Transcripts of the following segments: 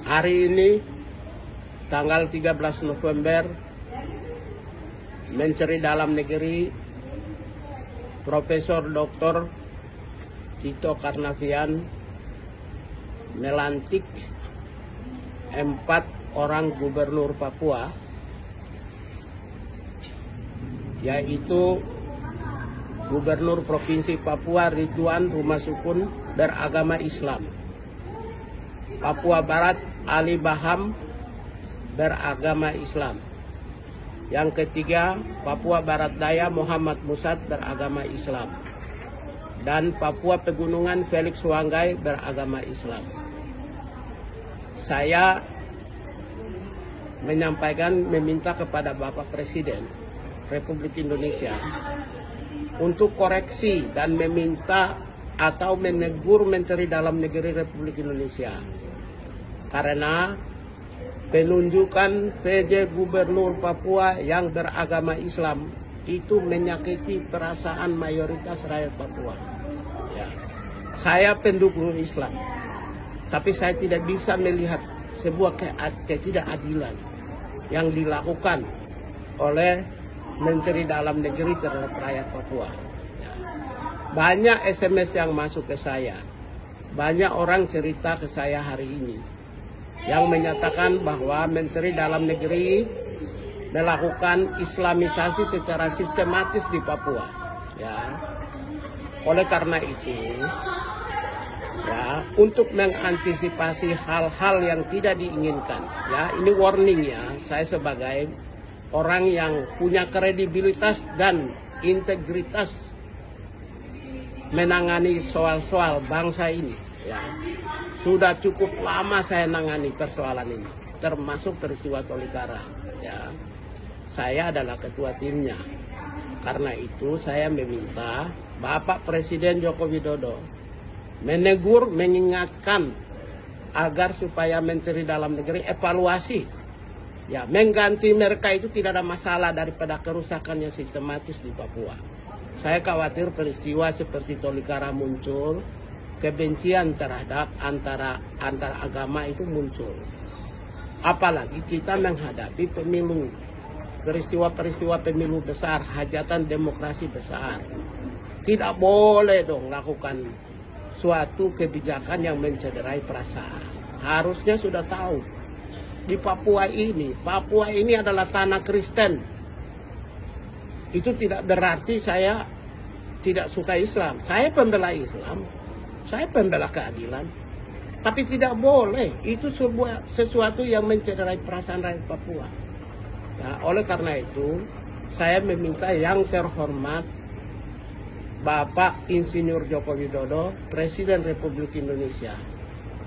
Hari ini tanggal 13 November, Menteri Dalam Negeri Profesor Dr. Tito Karnavian melantik 4 orang gubernur Papua, yaitu Gubernur Provinsi Papua Ridwan Rumasukun beragama Islam, Papua Barat Ali Baham beragama Islam, yang ketiga Papua Barat Daya Muhammad Musad beragama Islam, dan Papua Pegunungan Felix Wanggai beragama Islam. Saya meminta kepada Bapak Presiden Republik Indonesia untuk koreksi dan meminta atau menegur Menteri Dalam Negeri Republik Indonesia karena penunjukan PJ Gubernur Papua yang beragama Islam itu menyakiti perasaan mayoritas rakyat Papua. Ya. Saya pendukung Islam, tapi saya tidak bisa melihat sebuah ketidakadilan yang dilakukan oleh Menteri Dalam Negeri terhadap rakyat Papua. Ya. Banyak SMS yang masuk ke saya, banyak orang cerita ke saya hari ini yang menyatakan bahwa Menteri Dalam Negeri melakukan Islamisasi secara sistematis di Papua. Ya. Oleh karena itu, ya, untuk mengantisipasi hal-hal yang tidak diinginkan, ya, ini warning ya, saya sebagai orang yang punya kredibilitas dan integritas menangani soal-soal bangsa ini, ya. Sudah cukup lama saya menangani persoalan ini, termasuk peristiwa Tolikara, ya. Saya adalah ketua timnya. Karena itu saya meminta Bapak Presiden Joko Widodo menegur, mengingatkan agar supaya Menteri Dalam Negeri evaluasi, ya, mengganti mereka itu tidak ada masalah daripada kerusakan yang sistematis di Papua. Saya khawatir peristiwa seperti Tolikara muncul, kebencian terhadap antara agama itu muncul. Apalagi kita menghadapi pemilu, peristiwa-peristiwa pemilu besar, hajatan demokrasi besar. Tidak boleh dong lakukan suatu kebijakan yang mencederai perasaan. Harusnya sudah tahu di Papua ini adalah tanah Kristen. Itu tidak berarti saya tidak suka Islam. Saya pembela Islam, saya pembela keadilan. Tapi tidak boleh itu sesuatu yang mencederai perasaan rakyat Papua. Nah, oleh karena itu, saya meminta yang terhormat Bapak Insinyur Joko Widodo, Presiden Republik Indonesia,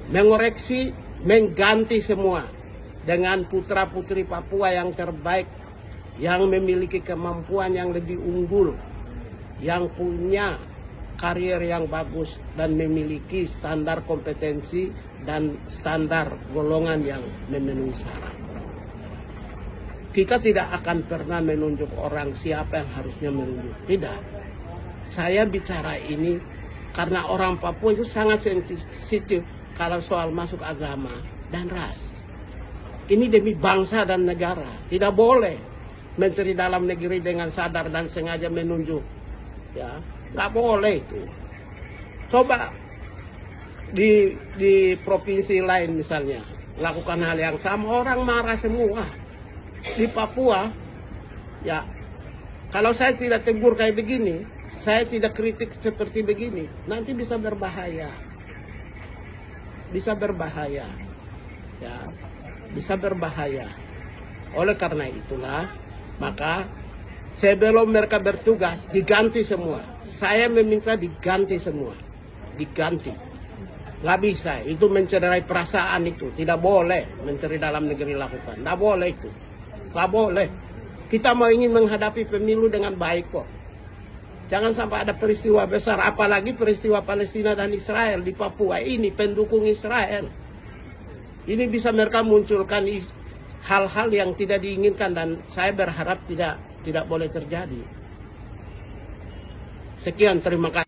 mengoreksi, mengganti semua dengan putra-putri Papua yang terbaik, yang memiliki kemampuan yang lebih unggul, yang punya karier yang bagus, dan memiliki standar kompetensi dan standar golongan yang memenuhi syarat. Kita tidak akan pernah menunjuk orang siapa yang harusnya menunjuk. Tidak. Saya bicara ini karena orang Papua itu sangat sensitif kalau soal masuk agama dan ras. Ini demi bangsa dan negara. Tidak boleh Menteri Dalam Negeri dengan sadar dan sengaja menunjuk. Ya, nggak boleh itu. Coba di provinsi lain misalnya lakukan hal yang sama, orang marah semua. Di Papua, ya, kalau saya tidak tegur kayak begini, saya tidak kritik seperti begini, nanti bisa berbahaya. Bisa berbahaya. Ya, bisa berbahaya. Oleh karena itulah, maka sebelum mereka bertugas, diganti semua. Saya meminta diganti semua. Diganti. Nggak bisa, itu mencederai perasaan itu. Tidak boleh Menteri Dalam Negeri lakukan. Nggak boleh itu. Nggak boleh. Kita mau ingin menghadapi pemilu dengan baik kok. Jangan sampai ada peristiwa besar, apalagi peristiwa Palestina dan Israel di Papua ini, pendukung Israel. Ini bisa mereka munculkan hal-hal yang tidak diinginkan, dan saya berharap tidak boleh terjadi. Sekian, terima kasih.